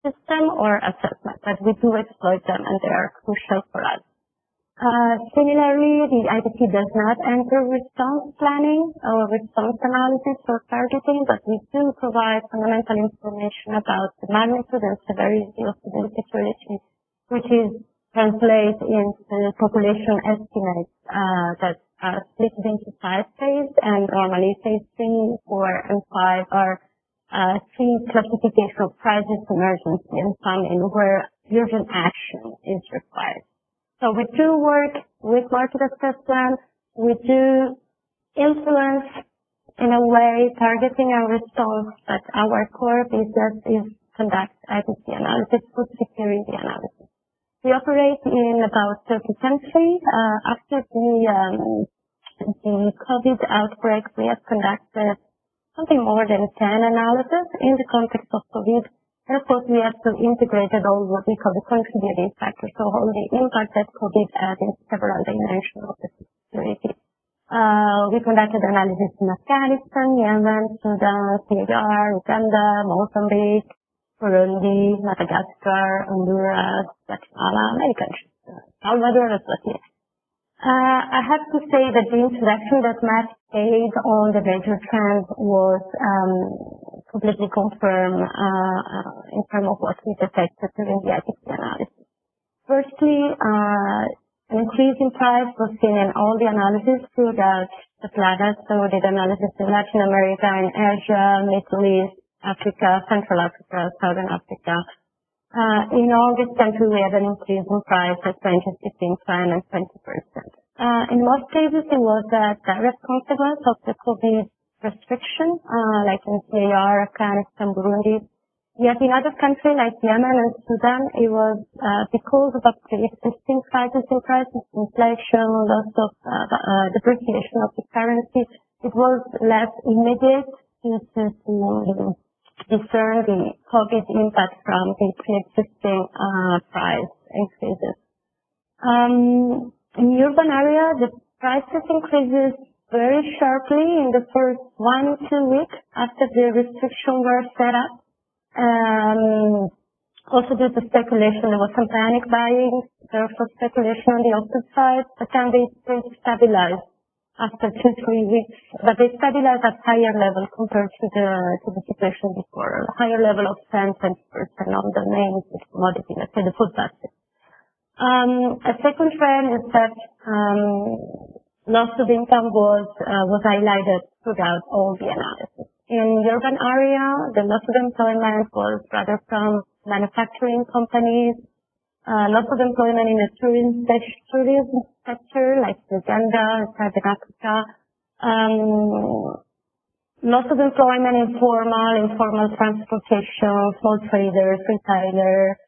system or assessment, but we do exploit them and they are crucial for us. Similarly, the IDP does not enter response planning or response analysis or targeting, but we do provide fundamental information about the magnitude and severity of the insecurity, which is translated into population estimates that are split into 5 phases, and normally phase 3, 4, and 5 are 3 classification of crisis, emergency, and famine, where urgent action is required. So we do work with market assessment. We do influence, in a way, targeting and response, but our core business is conduct IDP analysis, food security analysis. We operate in about 30 countries. After the COVID outbreak, we have conducted something more than 10 analyses in the context of COVID. And of course, we have to integrate all what we call the contributing factors, so all the impact that COVID had in several dimensions of the security. We conducted analysis in Afghanistan, Yemen, Sudan, Syria, Uganda, Mozambique, Burundi, Madagascar, Honduras, Guatemala, many countries, Salvador, Eswatini. I have to say that the introduction that Matt made on the major trends was completely confirmed in terms of what we detected during the IDP analysis. Firstly, an increase in price was seen in all the analyses throughout the planet. So we did analysis in Latin America, in Asia, Middle East, Africa, Central Africa, Southern Africa. In all these countries, we had an increase in price that ranges between 10 and 20%. In most cases, it was a direct consequence of the COVID restriction, like in Syria, Afghanistan, Burundi. Yet in other countries like Yemen and Sudan, it was because of a pre-existing crisis in prices, inflation, loss of depreciation of the currency. It was less immediate to discern the COVID impact from the pre-existing price increases. In urban area, the prices increases very sharply in the first 1-2 weeks after the restrictions were set up. Also due to speculation, there was some panic buying, therefore speculation on the opposite side, but then they stabilized after 2-3 weeks, but they stabilized at higher level compared to the situation before, a higher level of 10-20% on the main commodity, let's say the food basket. A second trend is that loss of income was highlighted throughout all the analysis. In urban area, the loss of employment was rather from manufacturing companies, loss of employment in the tourism sector, like Uganda, Southern Africa, loss of employment in informal transportation, small traders, retailers,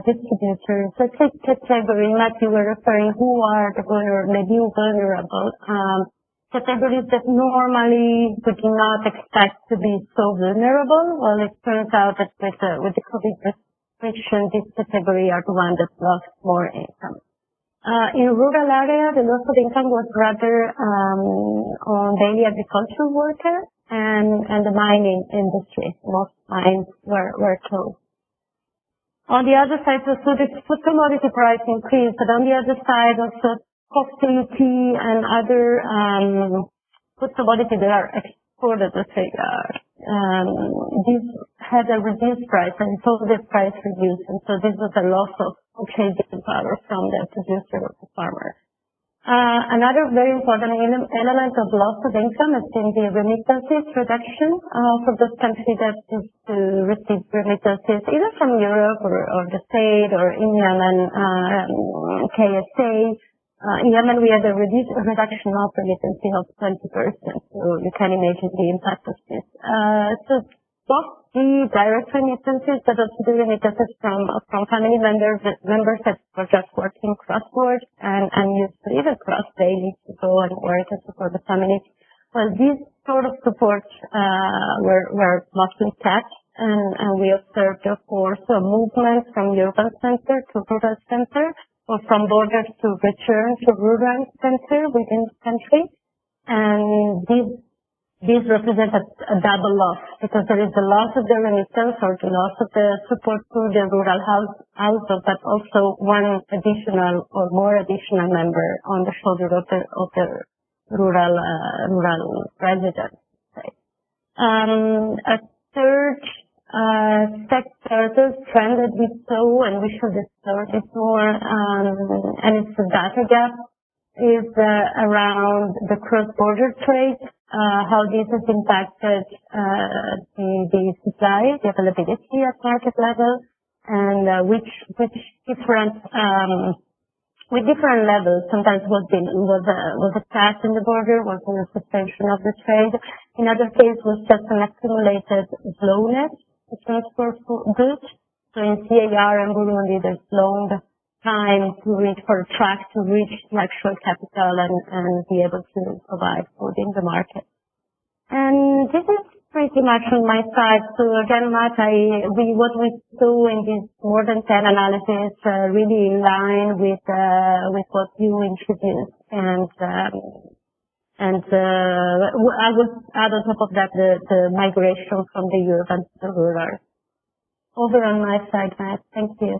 distributors. Let's say category, Matt, you were referring who are the new vulnerable categories that normally we do not expect to be so vulnerable. Well, it turns out that with the COVID restriction, this category are the ones that lost more income. In rural area, the loss of income was rather on daily agricultural workers and the mining industry. Most mines were closed. On the other side, so the food commodity price increased, but on the other side, also coffee, tea, and other food commodities that are exported, let's say, these had a reduced price, and so the price reduced, and so this was a loss of purchasing power from the producer or the farmer. Another very important element of loss of income has been the remittances reduction for those countries that used to receive remittances either from Europe or the state or in Yemen, KSA. In Yemen, we had a reduction of remittances of 20%, so you can imagine the impact of this. So both the direct remittances, but also the remittances from family members that were just working cross-border and used to even cross daily to go and work and support the family. Well, these sort of supports were mostly kept, and we observed, of course, a movement from urban center to rural center, or from borders to return to rural center within the country. And this this represents a double loss, because there is the loss of the remittance or the loss of the support to the rural household, but also one additional or more additional member on the shoulder of the rural residents. A third sector trend that we saw, and we should explore this more, and it's the data gap, is around the cross-border trade, how this has impacted the supply, the availability at market level, and with different levels. Sometimes was a crash in the border, was a suspension of the trade. In other cases, was just an accumulated slowness to transport goods. So in CAR and Burundi, there's long time to reach for a truck to reach the actual capital and be able to provide food in the market. And this is pretty much on my side. So again, Matt, what we saw in this more than 10 analysis really in line with what you introduced. And I would add on top of that the migration from the urban to the rural. Over on my side, Matt. Thank you.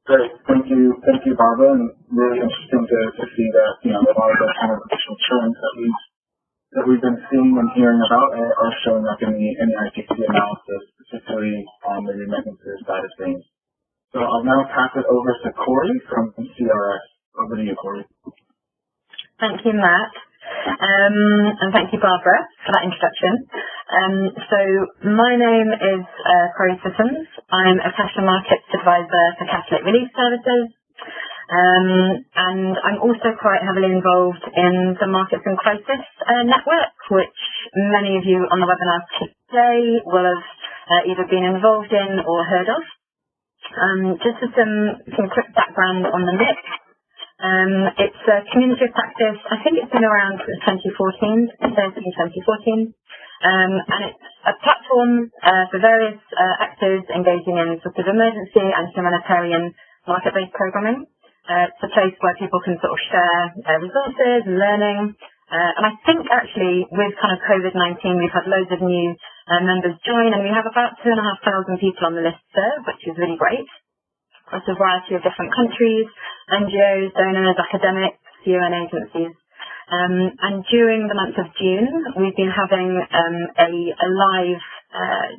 Great, thank you, Barbara, and really interesting to see that a lot of the kind of additional trends that we've been seeing and hearing about are showing up in the IPC analysis, particularly on the remittances side of things. So I'll now pass it over to Corrie from CRS. Over to you, Corrie. Thank you, Matt. And thank you, Barbara, for that introduction. So my name is Corrie Sissons. I'm a capital markets advisor for Catholic Relief Services. And I'm also quite heavily involved in the Markets in Crisis network, which many of you on the webinar today will have either been involved in or heard of. Just for some quick background on the MIC. It's a community of practice. I think it's been around 2014, and it's a platform for various actors engaging in sort of emergency and humanitarian market-based programming. It's a place where people can sort of share resources and learning. And I think actually with kind of COVID-19, we've had loads of new members join, and we have about 2,500 people on the list there, which is really great. Across a variety of different countries, NGOs, donors, academics, UN agencies. And during the month of June, we've been having a live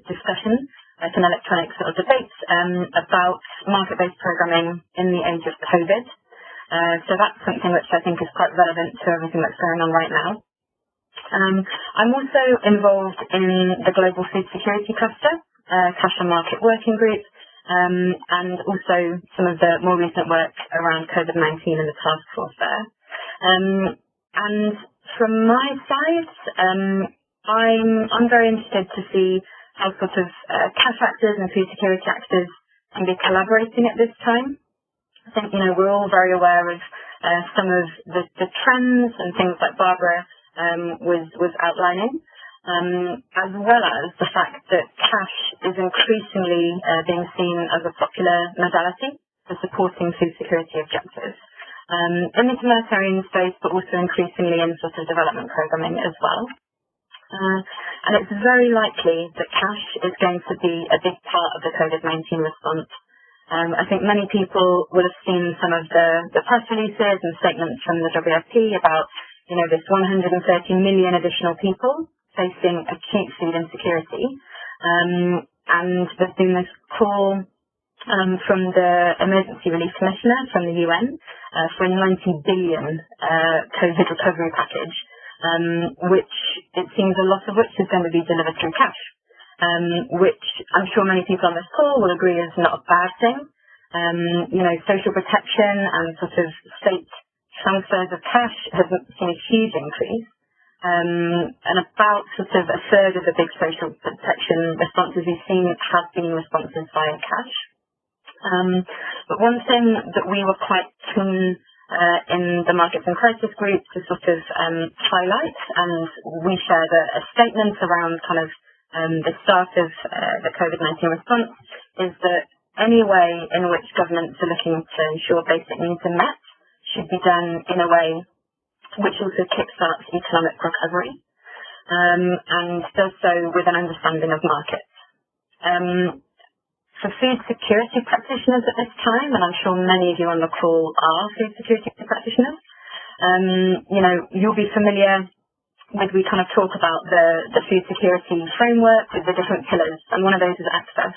discussion, an electronic sort of debate about market-based programming in the age of COVID. So that's something which I think is quite relevant to everything that's going on right now. I'm also involved in the Global Food Security Cluster, Cash and Market Working Group, and also some of the more recent work around COVID-19 and the task force there. And from my side, I'm very interested to see how sort of cash actors and food security actors can be collaborating at this time. I think, we're all very aware of some of the trends and things like Barbara was outlining. As well as the fact that cash is increasingly being seen as a popular modality for supporting food security objectives in the humanitarian space, but also increasingly in sort of development programming as well. And it's very likely that cash is going to be a big part of the COVID-19 response. I think many people will have seen some of the press releases and statements from the WFP about, this 130 million additional people facing acute food insecurity. And there's been this call from the Emergency Relief Commissioner from the UN for a 90 billion COVID recovery package, which it seems a lot of which is going to be delivered through cash, which I'm sure many people on this call will agree is not a bad thing. Social protection and sort of state transfers of cash has seen a huge increase. And about sort of a third of the big social protection responses we've seen have been responses via cash. But one thing that we were quite keen in the Markets in Crisis group to sort of highlight, and we shared a statement around kind of the start of the COVID-19 response is that any way in which governments are looking to ensure basic needs are met should be done in a way which also kickstarts economic recovery and does so with an understanding of markets. For food security practitioners at this time, and I'm sure many of you on the call are food security practitioners, you'll be familiar with, we kind of talk about the food security framework with the different pillars, and one of those is access.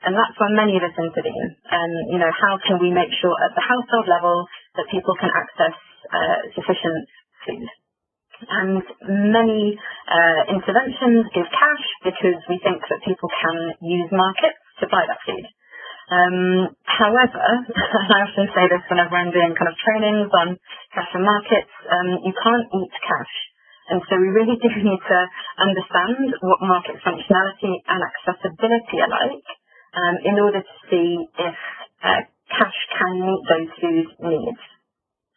And that's where many of us intervene. How can we make sure at the household level that people can access sufficient food? And many interventions give cash because we think that people can use markets to buy that food. However, and I often say this whenever I'm doing kind of trainings on cash and markets, you can't eat cash. And so we really do need to understand what market functionality and accessibility are like in order to see if cash can meet those food needs.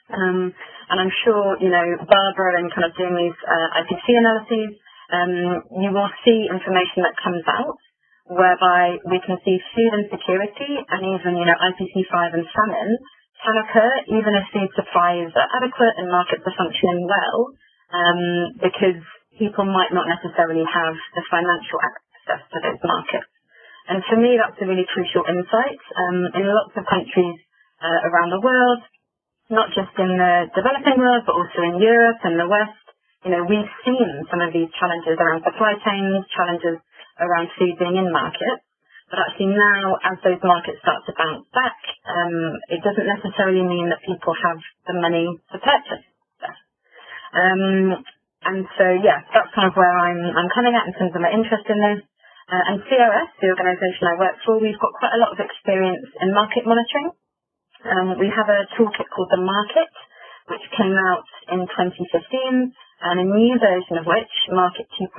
And I'm sure, Barbara, in kind of doing these IPC analyses, you will see information that comes out whereby we can see food insecurity and even, IPC5 and famine can occur even if food supplies are adequate and markets are functioning well, because people might not necessarily have the financial access to those markets. And for me, that's a really crucial insight. In lots of countries around the world, not just in the developing world, but also in Europe and the West, we've seen some of these challenges around supply chains, challenges around food being in markets. But actually now, as those markets start to bounce back, it doesn't necessarily mean that people have the money to purchase stuff. And so, that's kind of where I'm coming at in terms of my interest in this. And CRS, the organisation I work for, we've got quite a lot of experience in market monitoring. We have a toolkit called The Market, which came out in 2015, and a new version of which, Market 2.0,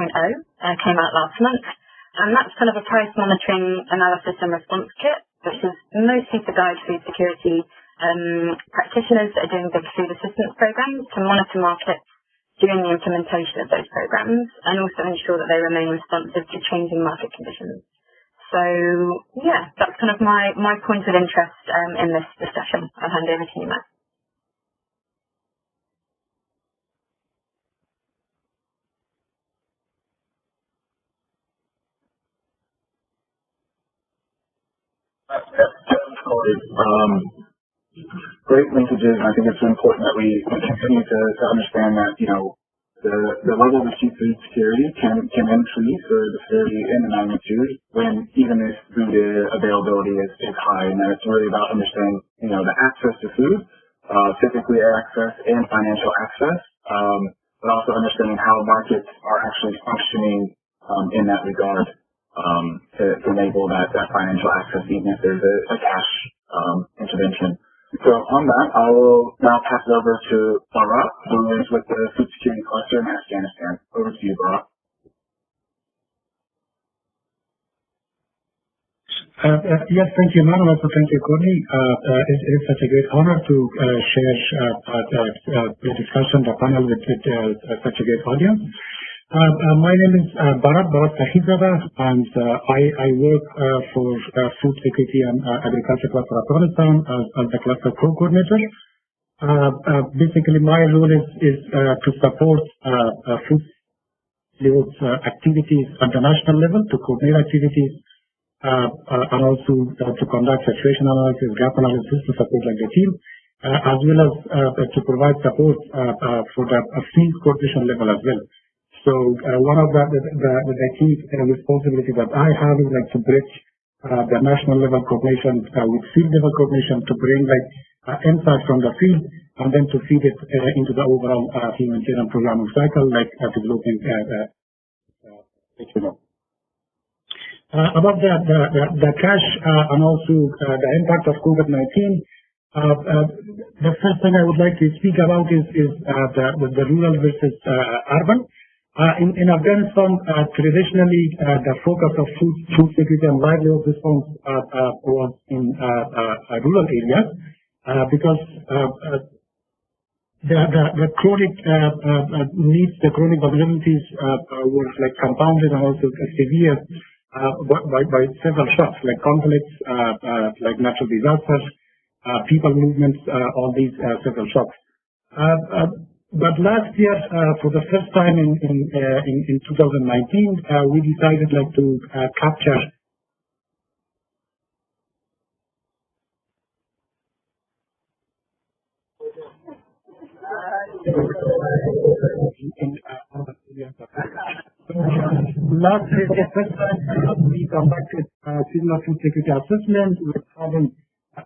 came out last month. And that's kind of a price monitoring analysis and response kit, which is mostly to guide food security practitioners that are doing big food assistance programs to monitor markets during the implementation of those programs and also ensure that they remain responsive to changing market conditions. So, that's kind of my point of interest in this discussion. I'll hand over to you, Matt. Great linkages, and I think it's important that we continue to understand that, the level of acute food security can increase or disparity in the magnitude when even if food availability is high, and that it's really about understanding, the access to food, typically access and financial access, but also understanding how markets are actually functioning in that regard to enable that financial access, even if there's a cash intervention. So on that, I will now pass it over to Barat, who is with the Food Security Cluster in Afghanistan. Over to you, Barat. Yes, thank you, Matt, and also thank you, Corrie. It is such a great honor to share the discussion, the panel with such a great audience. My name is Barat Sakhizada, and I work for Food Security and Agriculture Cluster Afghanistan as the cluster co-coordinator. Basically, my role is to support food livelihoods activities at the national level, to coordinate activities, and also to conduct situation analysis, gap analysis to support the team, as well as to provide support for the field coordination level as well. So one of the key responsibilities that I have is to bridge the national level coordination with field level coordination to bring insight from the field and then to feed it into the overall humanitarian programming cycle, developing about the cash and also the impact of COVID-19. The first thing I would like to speak about is the rural versus urban. In Afghanistan, traditionally, the focus of food security and livelihood response was in rural areas because the chronic needs, the chronic vulnerabilities were like compounded and also severe by several shocks, like conflicts, like natural disasters, people movements, all these several shocks. But last year, for the first time in 2019, we decided like to capture last year, for the first time, we conducted seasonal food security assessment with having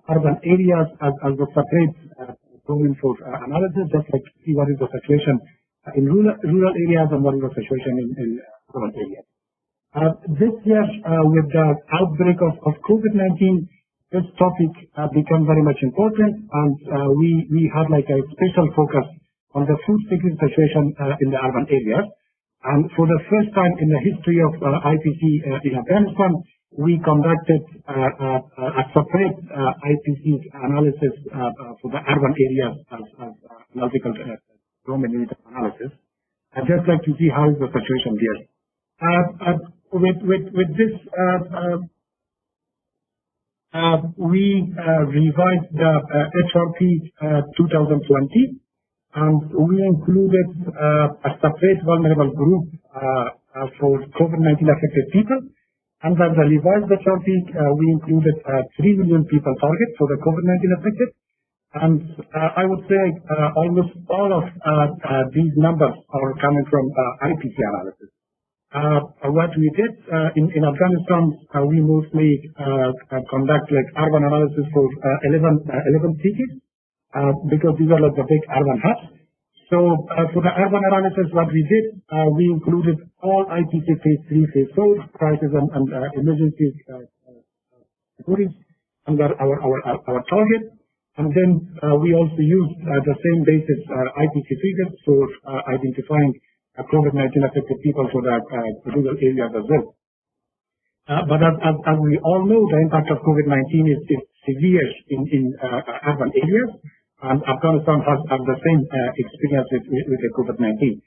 urban areas as a separate domain for analysis, just like see what is the situation in rural areas and what is the situation in urban areas. This year, with the outbreak of COVID-19, this topic became very much important, and we had like a special focus on the food security situation in the urban areas. And for the first time in the history of IPC in Afghanistan, we conducted a separate IPC analysis for the urban areas as analytical domain unit analysis. I'd just like to see how is the situation there. With this, we revised the HRP 2020, and we included a separate vulnerable group for COVID-19 affected people. Under the revised HRP, we included 3 million people target for the COVID-19 affected. And I would say almost all of these numbers are coming from IPC analysis. What we did in Afghanistan, we mostly conduct like urban analysis for 11 cities, because these are like the big urban hubs. So for the urban analysis, what we did, we included all IPC phase 3, phase 4 crisis and emergency categories under our target. And then we also used the same basis IPC figures for identifying COVID-19 affected people for the rural areas as well. But as we all know, the impact of COVID-19 is severe in urban areas, and Afghanistan has the same experience with the COVID-19.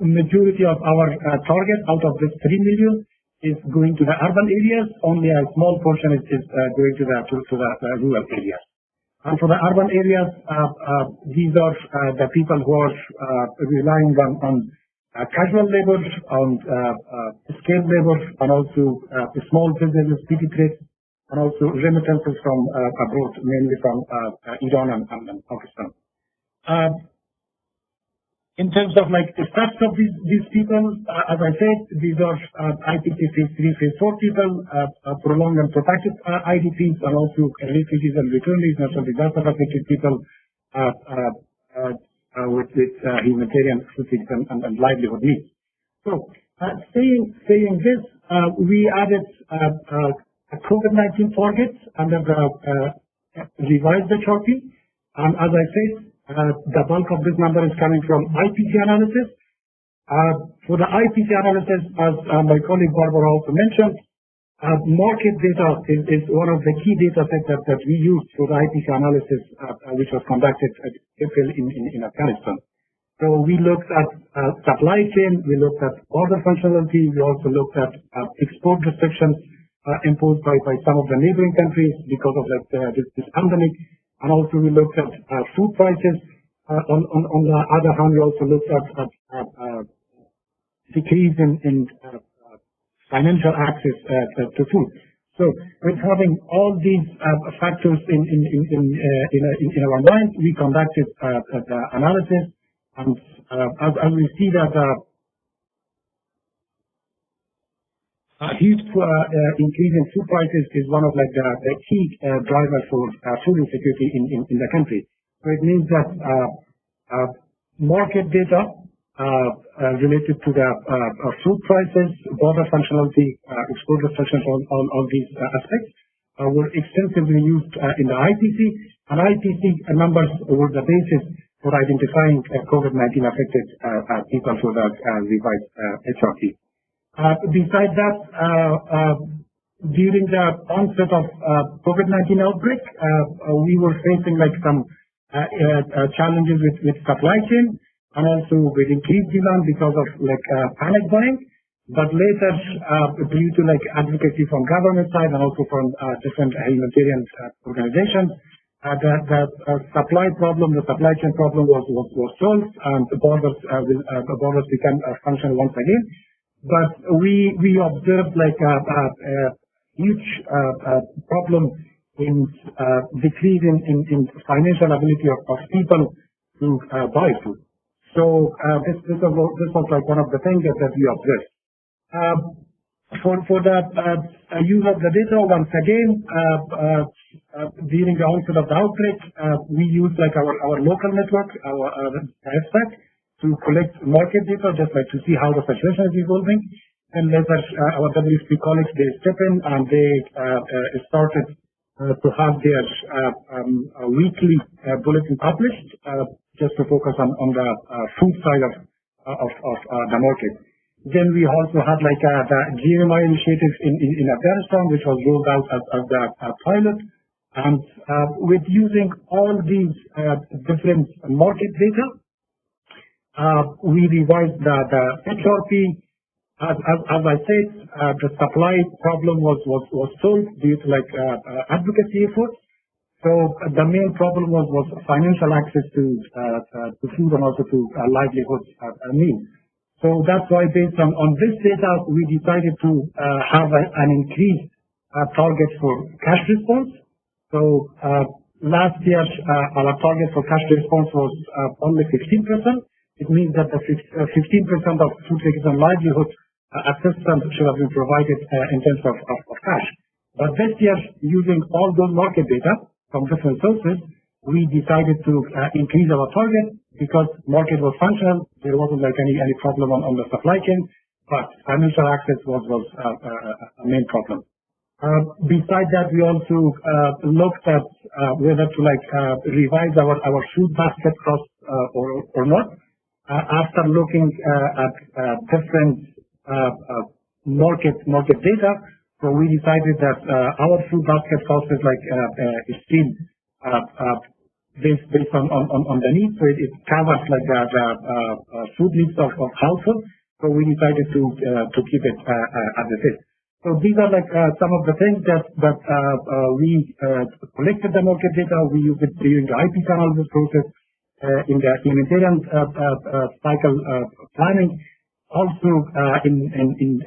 Majority of our target out of this 3 million is going to the urban areas. Only a small portion is going to the rural areas. And for the urban areas, these are the people who are relying on casual labor, on skilled labor, and also small businesses, petty trades, and also remittances from abroad, mainly from Iran and Pakistan. In terms of like the status of these people, as I said, these are IPC phase 3, phase 4 people, prolonged and protected IDPs, and also refugees and returnees, natural disaster affected people with humanitarian food and livelihood needs. So, saying this, we added COVID-19 targets under the revised HRP, and as I said, the bulk of this number is coming from IPC analysis. For the IPC analysis, as my colleague Barbara also mentioned, market data is one of the key data sets that we used for the IPC analysis, which was conducted at April in Afghanistan. So we looked at supply chain, we looked at border functionality, we also looked at export restrictions imposed by some of the neighboring countries because of this pandemic. And also we looked at food prices. On the other hand, we also looked at decrease in financial access to food. So with having all these factors in our mind, we conducted the analysis. And as we see that a huge increase in food prices is one of like the key drivers for food insecurity in the country. So it means that market data related to the food prices, border functionality, export restrictions, all these aspects were extensively used in the IPC, and IPC numbers were the basis for identifying COVID-19 affected people for the revised HRP. Besides that, during the onset of COVID-19 outbreak, we were facing like some challenges with supply chain and also with increased demand because of panic buying. But later, due to advocacy from government side and also from different humanitarian organizations, the supply chain problem was solved, and the borders began functional once again. But we observed a huge problem in decrease in financial ability of people to buy food. So this was one of the things that we observed. For the use of the data, once again, during the onset of the outbreak, we used our local network, our SPAC, to collect market data, just to see how the situation is evolving. And later, our WSP colleagues, they step in and they started to have their weekly bulletin published, just to focus on the food side of the market. Then we also had the GMI initiative in Afghanistan, which was rolled out as the pilot. And with using all these different market data, we revised the HRP. As I said, the supply problem was solved due to advocacy efforts. So the main problem was financial access to food and also to livelihoods means. So that's why, based on this data, we decided to have an increased target for cash response. So last year, our target for cash response was only 15%. It means that the 15% of food security and livelihood assistance should have been provided in terms of cash. But this year, using all those market data from different sources, we decided to increase our target because market was functional. There wasn't any problem on the supply chain, but financial access was a main problem. Besides that, we also looked at whether to revise our food basket cost or not. After looking at different market data, so we decided that our food basket cost is still based on the needs. So it covers the food needs of households. So we decided to keep it as it is. So these are some of the things that we collected the market data. We used it during the IP analysis process in the humanitarian cycle planning, also in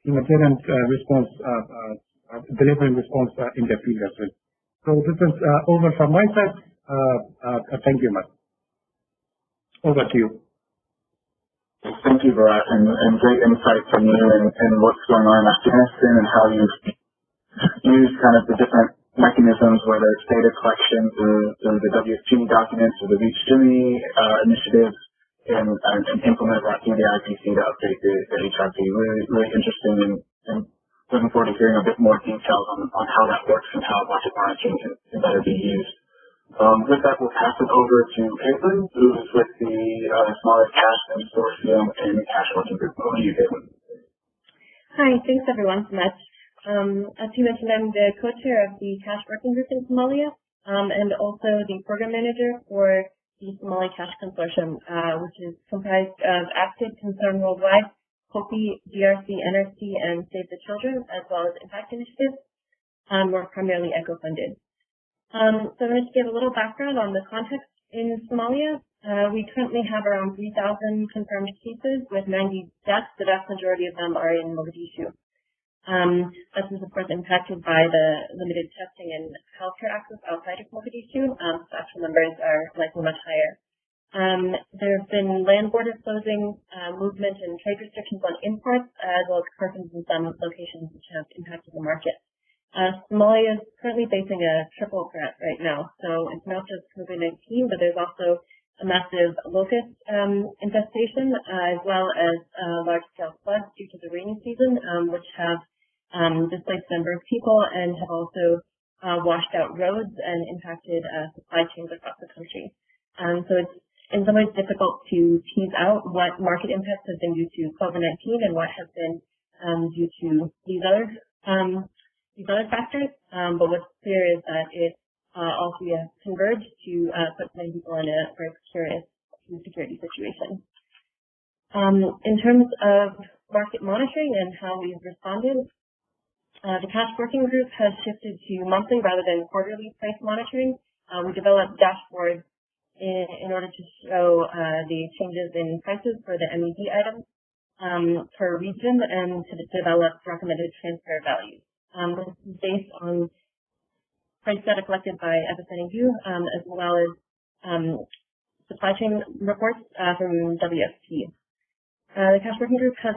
humanitarian response, delivering response in the field as well. So this is over from my side. Thank you, Matt. Over to you. Thank you, Barat, and great insight from you and what's going on in Afghanistan and how you've used kind of the different mechanisms, whether it's data collection through the WSG documents or the Reach Jimmy initiatives, and implement that through the IPC to update the HRP. Really interesting and looking forward to hearing a bit more details on how that works and how budget monitoring can better be used. With that, we'll pass it over to Kaitlyn, who is with the Somalia Cash Consortium and Cash Working Group. Over to you, Kaitlyn. Hi, thanks everyone so much. As you mentioned, I'm the co-chair of the Cash Working Group in Somalia, and also the program manager for the Somalia Cash Consortium, which is comprised of Active, Concern Worldwide, COPI, GRC, NRC, and Save the Children, as well as impact initiatives. We're primarily eco-funded. So I'm going to give a little background on the context in Somalia. We currently have around 3,000 confirmed cases with 90 deaths. The vast majority of them are in Mogadishu. This is, of course, impacted by the limited testing and healthcare access outside of Mogadishu. So actual numbers are likely much higher. There have been land border closing, movement and trade restrictions on imports, as well as curfews in some locations which have impacted the market. Somalia is currently facing a triple threat right now. So it's not just COVID-19, but there's also a massive locust infestation, as well as large-scale floods due to the rainy season, which have displaced a number of people and have also washed out roads and impacted supply chains across the country. So it's in some ways difficult to tease out what market impacts have been due to COVID-19 and what have been due to these other factors. But what's clear is that it's all three have converged to put many people in a very precarious food security situation. In terms of market monitoring and how we've responded, the cash working group has shifted to monthly rather than quarterly price monitoring. We developed dashboards in order to show the changes in prices for the MED items per region and to develop recommended transfer values. This is based on price data collected by FSNAU as well as supply chain reports from WFP. The cash working group has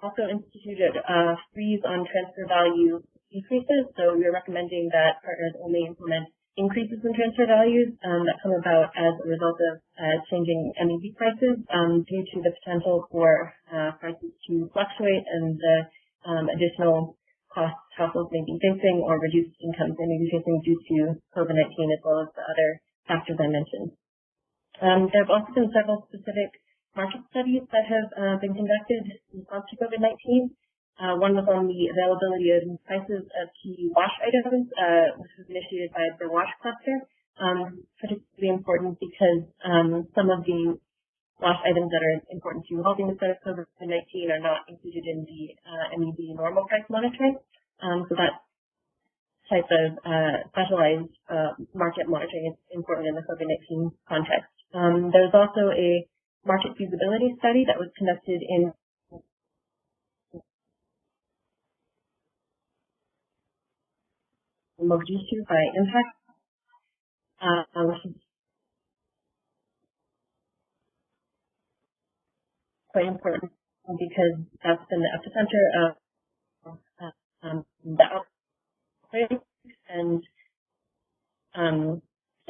also instituted a freeze on transfer value decreases, so we are recommending that partners only implement increases in transfer values that come about as a result of changing MED prices due to the potential for prices to fluctuate and the additional costs households may be facing or reduced incomes they may be facing due to COVID-19 as well as the other factors I mentioned. There have also been several specific market studies that have been conducted in response to COVID-19. One was on the availability of prices of key wash items, which was initiated by the wash cluster. Particularly important because some of the wash items that are important to halting the spread of COVID-19 are not included in the MED normal price monitoring. So that type of specialized market monitoring is important in the COVID-19 context. There's also a market feasibility study that was conducted in Mogadishu by Impact, which is quite important because that's been the epicenter of the outbreak, and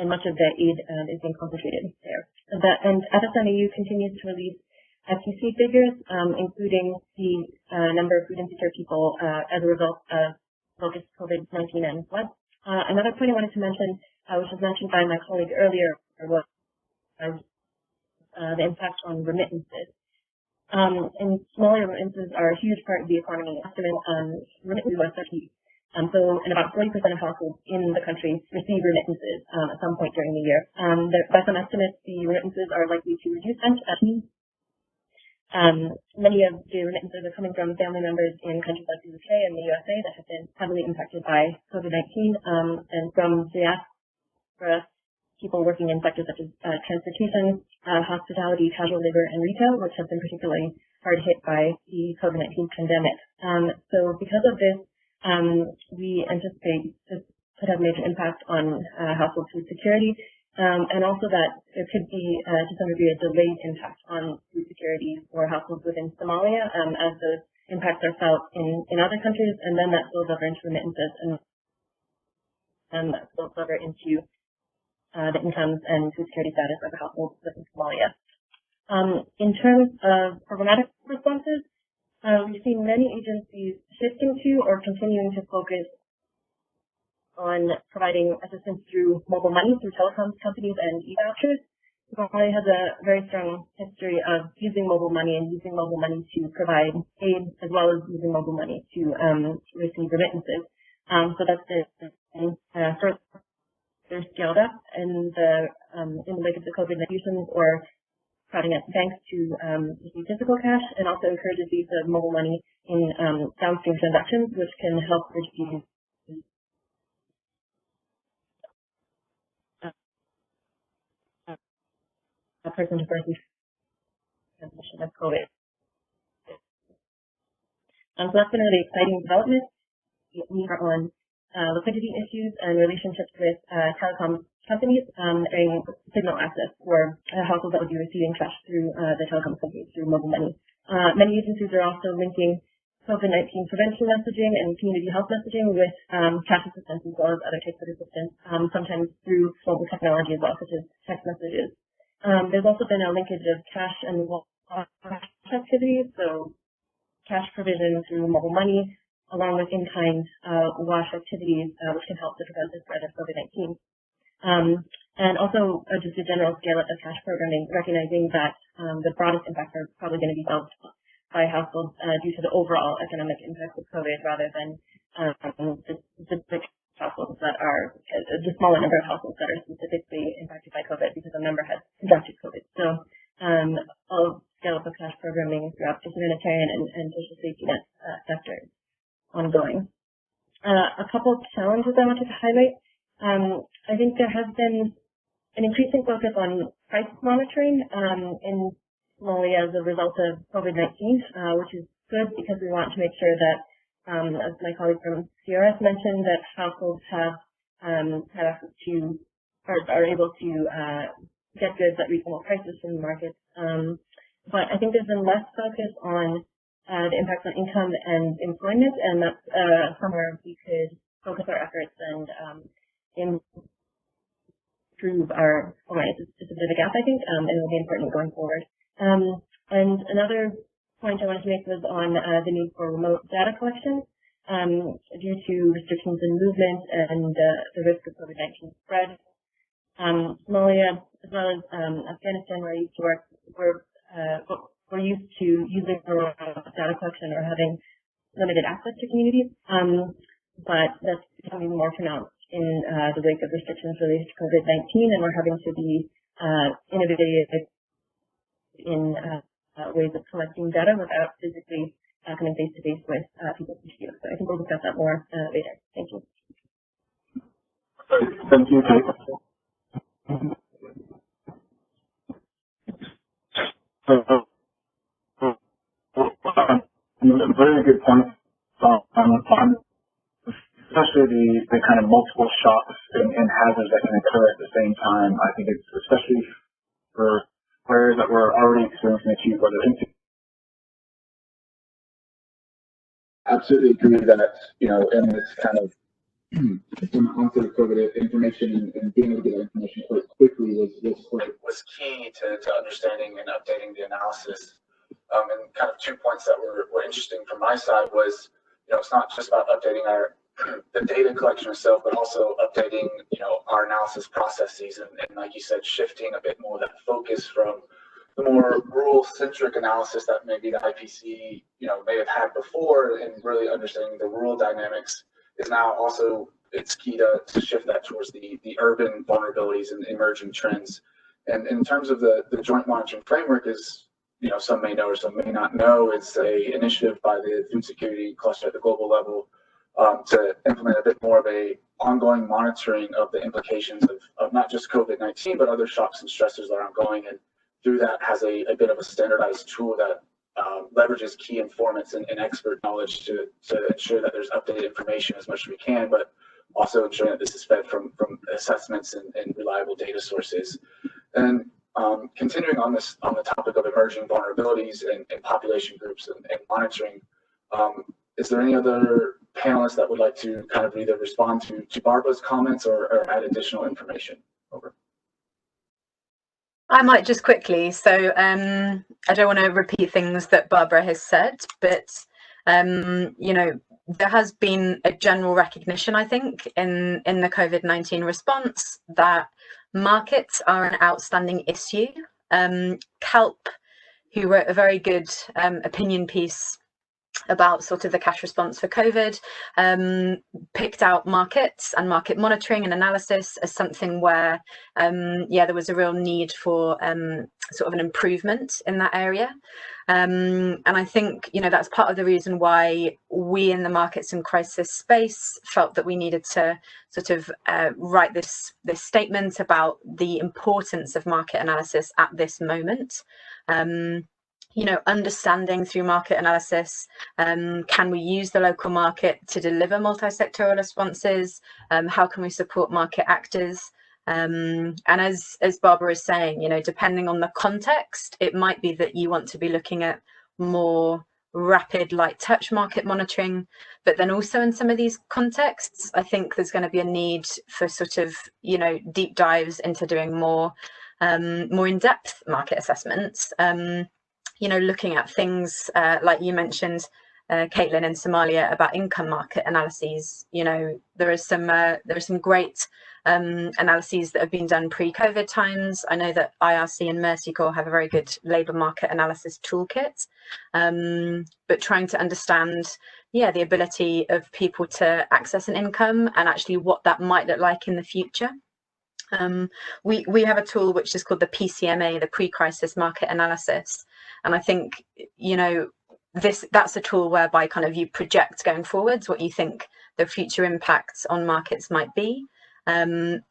much of the aid is being concentrated there. And FSNAU continues to release FTC figures, including the number of food insecure people as a result of focused COVID-19 and floods. Another point I wanted to mention, which was mentioned by my colleague earlier, was the impact on remittances. And Somalia remittances are a huge part of the economy. Estimate remittances was 30. So, and about 40% of households in the country receive remittances at some point during the year. By some estimates, the remittances are likely to reduce many of the remittances are coming from family members in countries like the UK and the USA that have been heavily impacted by COVID-19, and from diaspora people working in sectors such as transportation, hospitality, casual labor, and retail, which have been particularly hard hit by the COVID-19 pandemic. So because of this, we anticipate this could have major impact on household food security, and also that there could be, to some degree, a delayed impact on food security for households within Somalia, as those impacts are felt in other countries, and then that spills over into remittances, and that spills over into the incomes and food security status of the households within Somalia. In terms of programmatic responses, we've seen many agencies shifting to or continuing to focus on providing assistance through mobile money through telecoms companies and e-vouchers. Somalia has a very strong history of using mobile money and using mobile money to provide aid, as well as using mobile money to receive remittances. So that's been further scaled up in the wake of the COVID-19 or providing at banks to receive physical cash, and also encourages the use of mobile money in downstream transactions, which can help reduce person-to-person transmission of COVID. So that's been a really exciting development. We are on liquidity issues and relationships with telecom companies and signal access for households that would be receiving cash through the telecom companies through mobile money. Many agencies are also linking COVID-19 prevention messaging and community health messaging with cash assistance as well as other types of assistance, sometimes through mobile technology as well, such as text messages. There's also been a linkage of cash and wash activities, so cash provision through mobile money, along with in-kind wash activities, which can help to prevent the spread of COVID-19. And also just a general scale-up of cash programming, recognizing that the broadest impacts are probably going to be felt by households due to the overall economic impact of COVID rather than the specific households that are, the smaller number of households that are specifically impacted by COVID because a number has contracted COVID. So I'll scale up the cash programming throughout the humanitarian and social safety net sectors ongoing. A couple of challenges I wanted to highlight. I think there has been an increasing focus on price monitoring in Somalia as a result of COVID-19, which is good because we want to make sure that, as my colleague from CRS mentioned, that households have access to, are able to get goods at reasonable prices from the markets. But I think there's been less focus on the impacts on income and employment, and that's somewhere we could focus our efforts and improve our awareness. It's a bit of a gap, I think, and it will be important going forward. And another point I wanted to make was on the need for remote data collection due to restrictions in movement and the risk of COVID-19 spread. Somalia, as well as Afghanistan, where I used to work, we're used to using data collection or having limited access to communities, but that's becoming more pronounced in the wake of restrictions related to COVID-19, and we're having to be innovative in ways of collecting data without physically coming face-to-face with people who see it. So I think we'll discuss that more later. Thank you. Thank you, Kate. Very good point on especially the kind of multiple shocks and hazards that can occur at the same time. I think it's especially for areas that were already experiencing acute weather. Absolutely agree that, you know, in this kind of onset of COVID information and being able to get that information quite quickly was key to understanding and updating the analysis. And kind of 2 points that were interesting from my side was, you know, it's not just about updating the data collection itself, but also updating, you know, our analysis processes and like you said, shifting a bit more that focus from the more rural-centric analysis that maybe the IPC, you know, may have had before, and really understanding the rural dynamics is now also, it's key to shift that towards the urban vulnerabilities and emerging trends. And in terms of the joint monitoring framework is, you know, some may know or some may not know, it's a initiative by the food security cluster at the global level to implement a bit more of a ongoing monitoring of the implications of not just COVID-19, but other shocks and stressors that are ongoing. And through that has a bit of a standardized tool that leverages key informants and expert knowledge to ensure that there's updated information as much as we can, but also ensuring that this is fed from assessments and reliable data sources. And continuing on the topic of emerging vulnerabilities and population groups and monitoring, is there any other panelists that would like to kind of either respond to Barbara's comments or add additional information? Over. I might just quickly. So I don't want to repeat things that Barbara has said, but you know, there has been a general recognition, I think, in the COVID-19 response that markets are an outstanding issue. Kelp, who wrote a very good opinion piece about sort of the cash response for COVID, picked out markets and market monitoring and analysis as something where, yeah, there was a real need for sort of an improvement in that area. And I think, you know, that's part of the reason why we in the markets and crisis space felt that we needed to sort of write this statement about the importance of market analysis at this moment. You know, understanding through market analysis, can we use the local market to deliver multi-sectoral responses? How can we support market actors? And as Barbara is saying, you know, depending on the context, it might be that you want to be looking at more rapid light touch market monitoring, but then also in some of these contexts, I think there's going to be a need for sort of, you know, deep dives into doing more in-depth market assessments. You know, looking at things like you mentioned, Kaitlyn, in Somalia, about income market analyses. You know, there are some great analyses that have been done pre-COVID times. I know that IRC and Mercy Corps have a very good labour market analysis toolkit, but trying to understand, the ability of people to access an income and actually what that might look like in the future. We have a tool which is called the PCMA, the Pre-Crisis Market Analysis, and I think, you know, that's a tool whereby kind of you project going forwards what you think the future impacts on markets might be, and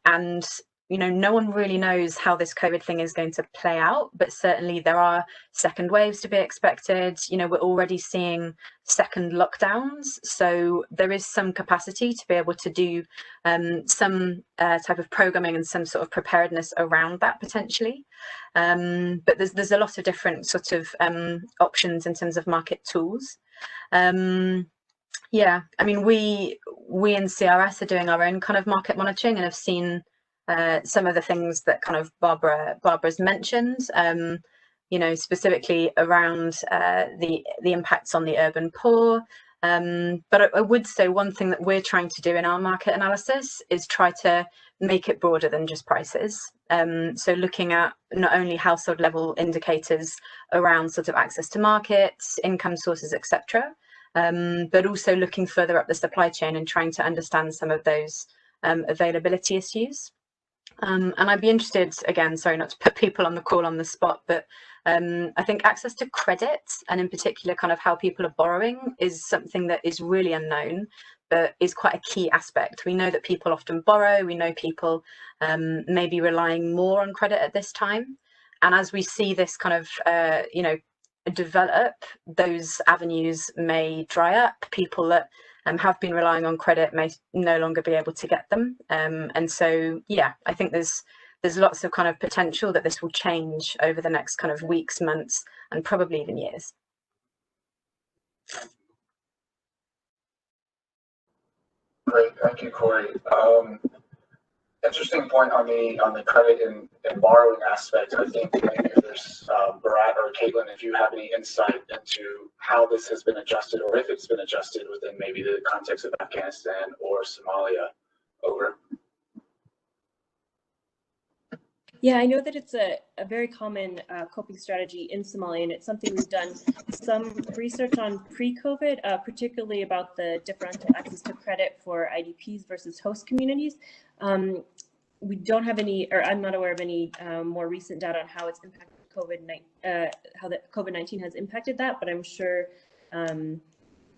you know, no one really knows how this COVID thing is going to play out, but certainly there are second waves to be expected. You know, we're already seeing second lockdowns, so there is some capacity to be able to do some type of programming and some sort of preparedness around that potentially. But there's a lot of different sort of options in terms of market tools. Yeah, I mean, we in CRS are doing our own kind of market monitoring and have seen some of the things that kind of Barbara's mentioned, you know, specifically around the impacts on the urban poor. But I would say one thing that we're trying to do in our market analysis is try to make it broader than just prices. So looking at not only household level indicators around sort of access to markets, income sources, etc., but also looking further up the supply chain and trying to understand some of those availability issues. And I'd be interested, again, sorry not to put people on the call on the spot, but I think access to credit, and in particular kind of how people are borrowing, is something that is really unknown, but is quite a key aspect. We know that people often borrow, we know people may be relying more on credit at this time. And as we see this kind of, you know, develop, those avenues may dry up. People that have been relying on credit may no longer be able to get them. And so, yeah, I think there's lots of kind of potential that this will change over the next kind of weeks, months, and probably even years. Great, thank you, Corrie. Interesting point on the credit and borrowing aspect. I think maybe if there's Barat or Kaitlyn, if you have any insight into how this has been adjusted, or if it's been adjusted within maybe the context of Afghanistan or Somalia. Over. Yeah, I know that it's a very common coping strategy in Somalia, and it's something we've done some research on pre-COVID, particularly about the differential access to credit for IDPs versus host communities. We don't have any, or I'm not aware of any more recent data on how it's impacted how the COVID-19 has impacted that, but I'm sure,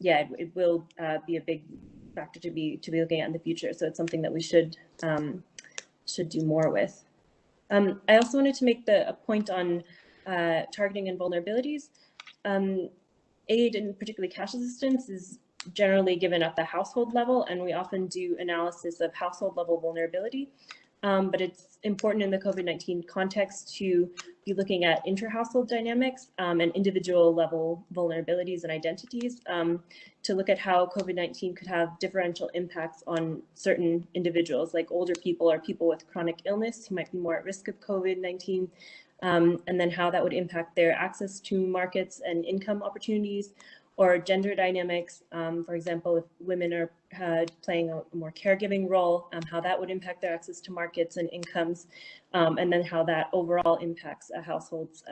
yeah, it will be a big factor to be looking at in the future. So it's something that we should do more with. I also wanted to make a point on targeting and vulnerabilities. Aid, and particularly cash assistance, is generally given at the household level, and we often do analysis of household level vulnerability. But it's important in the COVID-19 context to be looking at inter-household dynamics and individual level vulnerabilities and identities to look at how COVID-19 could have differential impacts on certain individuals, like older people or people with chronic illness who might be more at risk of COVID-19, and then how that would impact their access to markets and income opportunities, or gender dynamics. For example, if women are playing a more caregiving role, how that would impact their access to markets and incomes, and then how that overall impacts a household's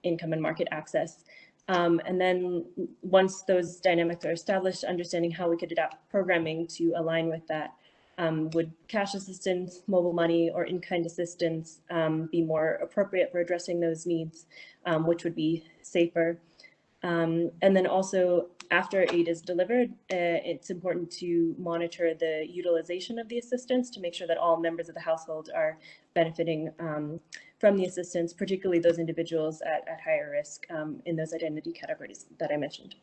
income and market access. And then once those dynamics are established, understanding how we could adapt programming to align with that. Would cash assistance, mobile money, or in-kind assistance be more appropriate for addressing those needs, which would be safer? And then also, after aid is delivered, it's important to monitor the utilization of the assistance to make sure that all members of the household are benefiting from the assistance, particularly those individuals at higher risk in those identity categories that I mentioned.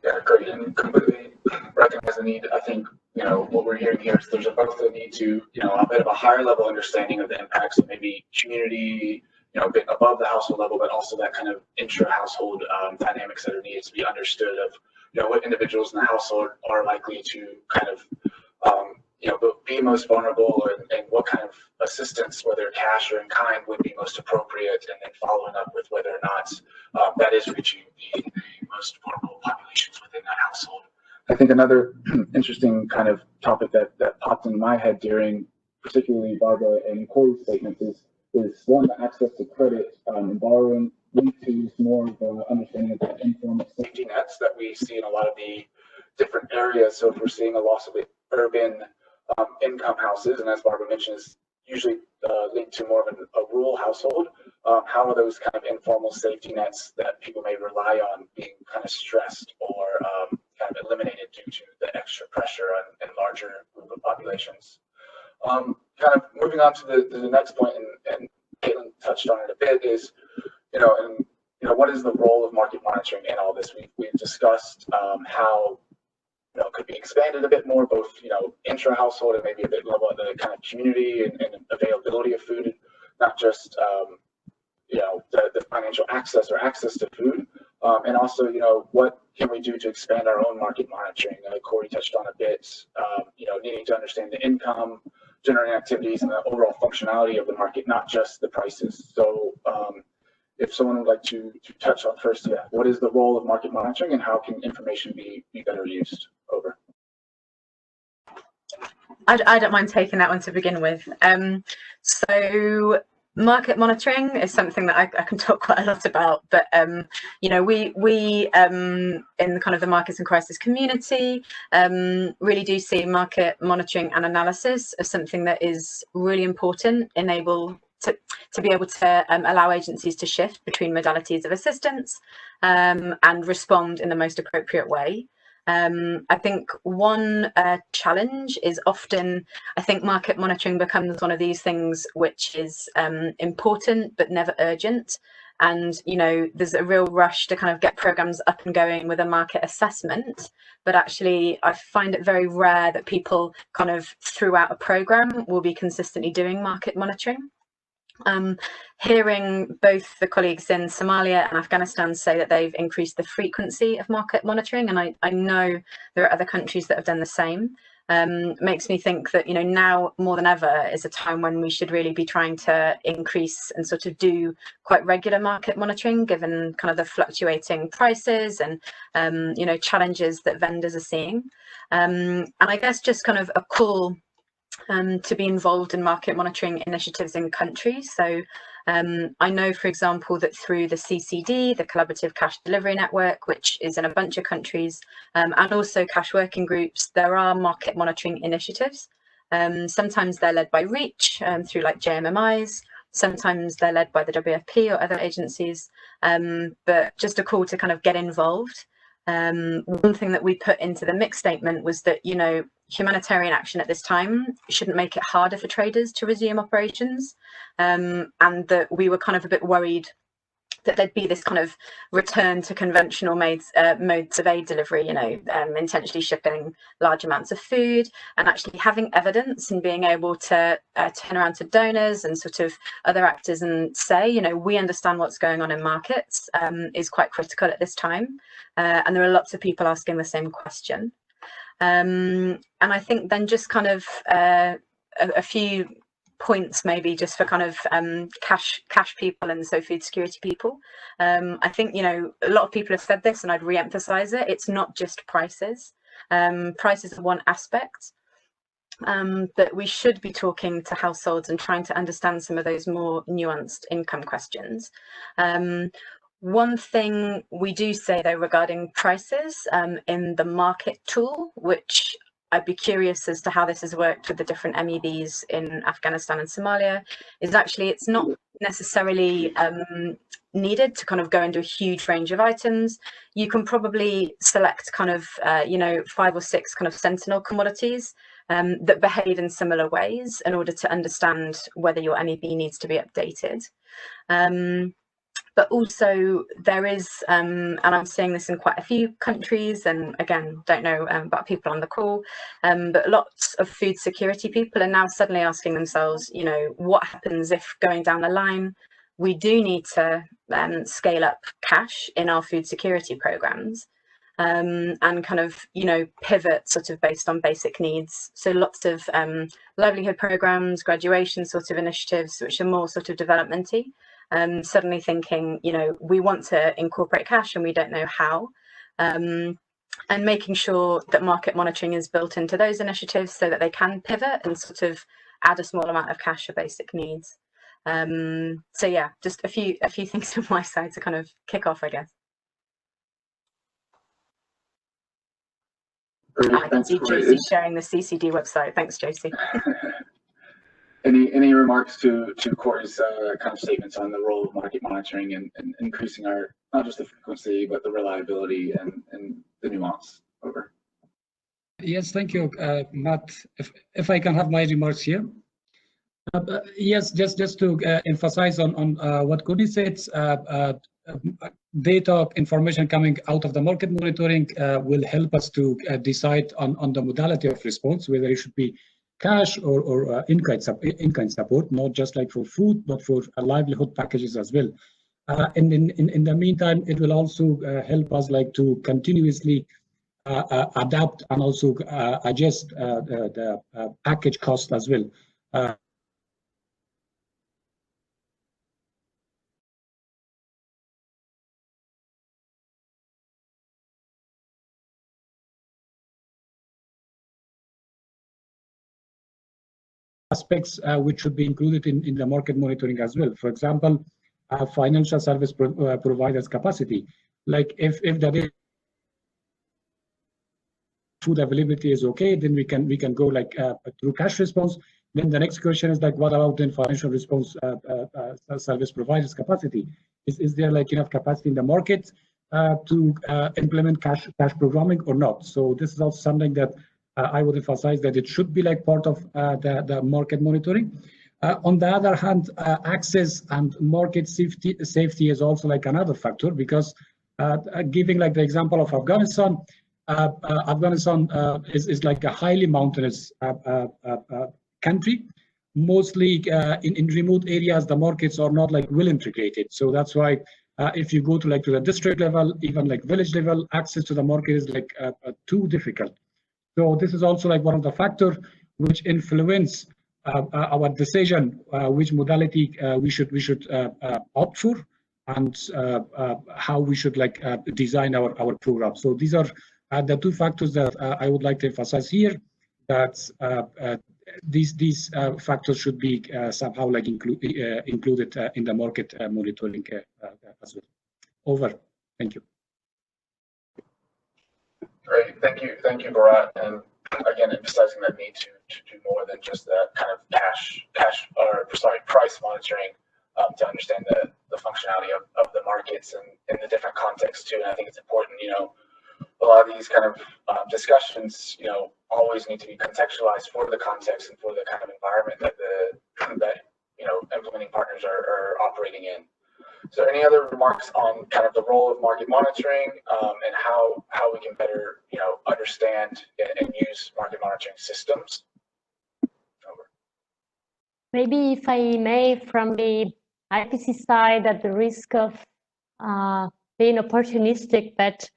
Yeah, great, and completely recognize the need. I think, you know, what we're hearing here is there's both the need to, you know, a bit of a higher level understanding of the impacts of maybe community, you know, a bit above the household level, but also that kind of intra-household dynamics that are needed to be understood of, you know, what individuals in the household are likely to kind of, you know, be most vulnerable, and what kind of assistance, whether cash or in kind, would be most appropriate, and then following up with whether or not that is reaching the most vulnerable populations within that household. I think another interesting kind of topic that popped in my head during particularly Barbara and Corey's statements is one, the access to credit and borrowing, lead to more of the understanding of the informal safety nets that we see in a lot of the different areas. So if we're seeing a loss of urban income houses, and as Barbara mentioned, is usually linked to more of a rural household, how are those kind of informal safety nets that people may rely on being kind of stressed or kind of eliminated due to the extra pressure on larger group of populations? Kind of moving on to the next point, and Kaitlyn touched on it a bit, is what is the role of market monitoring in all this? We've discussed how it could be expanded a bit more, both intra-household and maybe a bit level at the kind of community and availability of food, not just the financial access or access to food, and also what can we do to expand our own market monitoring? Corrie touched on a bit, needing to understand the income generating activities and the overall functionality of the market, not just the prices. So if someone would like to touch on first, what is the role of market monitoring and how can information be better used? Over. I don't mind taking that one to begin with. So market monitoring is something that I can talk quite a lot about, but we in kind of the markets and crisis community really do see market monitoring and analysis as something that is really important, to be able to allow agencies to shift between modalities of assistance and respond in the most appropriate way. I think one challenge is often, I think market monitoring becomes one of these things which is important but never urgent. And, there's a real rush to kind of get programs up and going with a market assessment. But actually, I find it very rare that people kind of throughout a program will be consistently doing market monitoring. Hearing both the colleagues in Somalia and Afghanistan say that they've increased the frequency of market monitoring, and I know there are other countries that have done the same, makes me think that now more than ever is a time when we should really be trying to increase and sort of do quite regular market monitoring, given kind of the fluctuating prices and challenges that vendors are seeing, and I guess just kind of a call to be involved in market monitoring initiatives in countries. So I know, for example, that through the CCD, the Collaborative Cash Delivery Network, which is in a bunch of countries, and also cash working groups, there are market monitoring initiatives. Sometimes they're led by REACH through like JMMIs, sometimes they're led by the WFP or other agencies, but just a call to kind of get involved. One thing that we put into the mix statement was that, humanitarian action at this time shouldn't make it harder for traders to resume operations, and that we were kind of a bit worried that there'd be this kind of return to conventional modes of aid delivery, intentionally shipping large amounts of food, and actually having evidence and being able to turn around to donors and sort of other actors and say, we understand what's going on in markets, is quite critical at this time. And there are lots of people asking the same question. And I think then just kind of a few points maybe just for kind of cash people and so food security people. I think a lot of people have said this, and I'd re-emphasize it. It's not just prices. Prices are one aspect, but we should be talking to households and trying to understand some of those more nuanced income questions. One thing we do say though regarding prices in the market tool, which I'd be curious as to how this has worked with the different MEBs in Afghanistan and Somalia, is actually it's not necessarily needed to kind of go into a huge range of items. You can probably select kind of 5 or 6 kind of sentinel commodities that behave in similar ways in order to understand whether your MEB needs to be updated. But also there is, and I'm seeing this in quite a few countries, and again, don't know about people on the call, but lots of food security people are now suddenly asking themselves, what happens if going down the line, we do need to scale up cash in our food security programs, and kind of, pivot sort of based on basic needs. So lots of livelihood programs, graduation sort of initiatives, which are more sort of developmenty. Suddenly thinking, we want to incorporate cash and we don't know how, and making sure that market monitoring is built into those initiatives so that they can pivot and sort of add a small amount of cash for basic needs. So yeah, just a few things from my side to kind of kick off, I guess. I can see Josie sharing the CCD website. Thanks, Josie. Any remarks to Corrie's kind of statements on the role of market monitoring and increasing our, not just the frequency, but the reliability and the nuance? Over. Yes, thank you, Matt. If I can have my remarks here. Yes, just to emphasize on what Corrie said, data information coming out of the market monitoring will help us to decide on the modality of response, whether it should be cash or in-kind support, not just like for food, but for livelihood packages as well. And in the meantime, it will also help us like to continuously adapt and also adjust the package cost as well. Aspects which should be included in the market monitoring as well. For example, financial service providers capacity. Like if the food availability is okay, then we can go like through cash response. Then the next question is like, what about then financial response service providers capacity? Is there like enough capacity in the market to implement cash programming or not? So this is also something that I would emphasize that it should be like part of the market monitoring. On the other hand, access and market safety is also like another factor, because giving like the example of Afghanistan, Afghanistan is like a highly mountainous country. Mostly in remote areas, the markets are not like well integrated. So that's why if you go to like to the district level, even like village level, access to the market is like too difficult. So this is also like one of the factors which influence our decision which modality we should opt for, and how we should like design our program. So these are the two factors that I would like to emphasize here. That these factors should be somehow like included in the market monitoring as well. Over. Thank you. Great, thank you, Barat, and again emphasizing that need to do more than just that kind of price monitoring to understand the functionality of the markets and in the different contexts too. And I think it's important, you know, a lot of these kind of discussions, you know, always need to be contextualized for the context and for the kind of environment that you know implementing partners are operating in. So any other remarks on kind of the role of market monitoring and how we can better, you know, understand and use market monitoring systems? Over. Maybe if I may, from the IPC side, at the risk of being opportunistic, but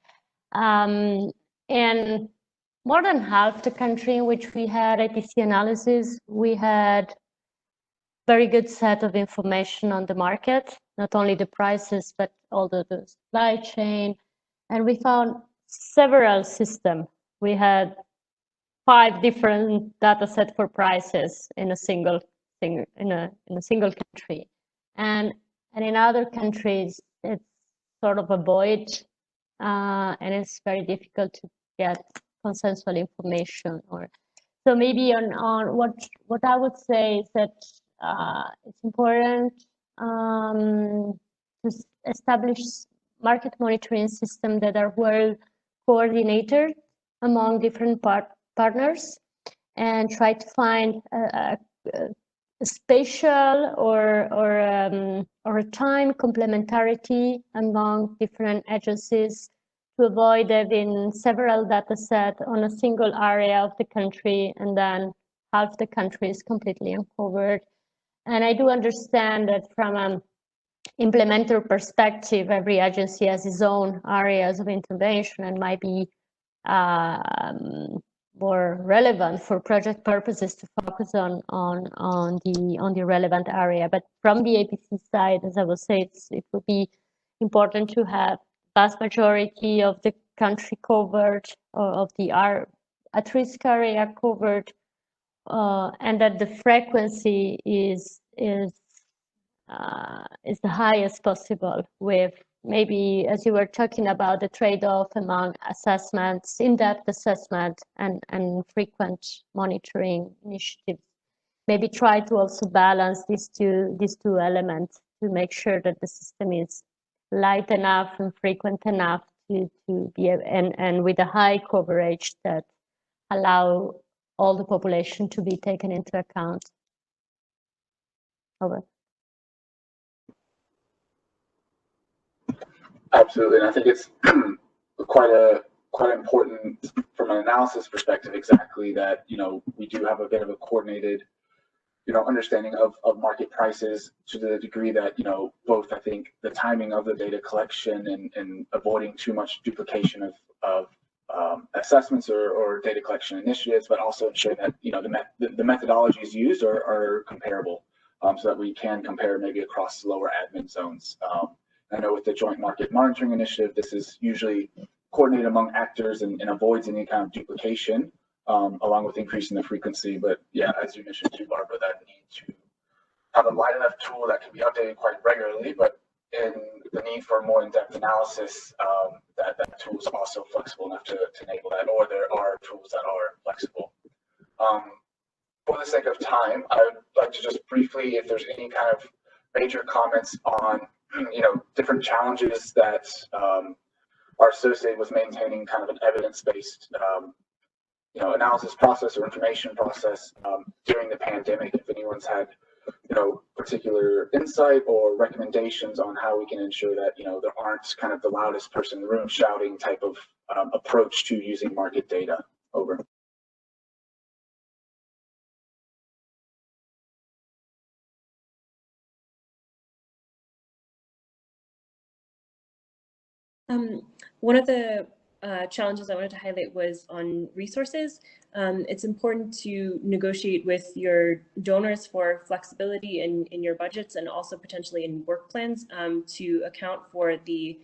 in more than half the country in which we had IPC analysis, we had very good set of information on the market, not only the prices, but all the supply chain. And we found several systems. We had 5 different data sets for prices in a single country. And in other countries, it's sort of a void, and it's very difficult to get consensual information. So maybe on what I would say is that it's important to establish market monitoring systems that are well coordinated among different partners, and try to find a spatial or a time complementarity among different agencies, to avoid having several data sets on a single area of the country, and then half the country is completely uncovered. And I do understand that from an implementer perspective, every agency has its own areas of intervention and might be more relevant for project purposes to focus on the relevant area. But from the APC side, as I will say, it would be important to have vast majority of the country covered, or of the at-risk area covered, and that the frequency is is the highest possible, with maybe, as you were talking about, the trade-off among assessments, in-depth assessment and frequent monitoring initiatives. Maybe try to also balance these two elements to make sure that the system is light enough and frequent enough to be, and with a high coverage that allow all the population to be taken into account. Over. Absolutely, and I think it's quite important from an analysis perspective, exactly that, we do have a bit of a coordinated, understanding of market prices, to the degree that, both, I think, the timing of the data collection and avoiding too much duplication of assessments or data collection initiatives, but also ensuring that, the methodologies used are comparable, so that we can compare maybe across lower admin zones. I know with the Joint Market Monitoring Initiative, this is usually coordinated among actors and avoids any kind of duplication, along with increasing the frequency. But yeah, as you mentioned too, Barbara, that need to have a light enough tool that can be updated quite regularly, but in the need for more in-depth analysis, that tool is also flexible enough to enable that, or there are tools that are flexible. For the sake of time, I would like to just briefly, if there's any kind of major comments on different challenges that are associated with maintaining kind of an evidence-based analysis process or information process during the pandemic. If anyone's had particular insight or recommendations on how we can ensure that there aren't kind of the loudest person in the room shouting type of approach to using market data. Over. One of the challenges I wanted to highlight was on resources. It's important to negotiate with your donors for flexibility in your budgets, and also potentially in work plans, to account for the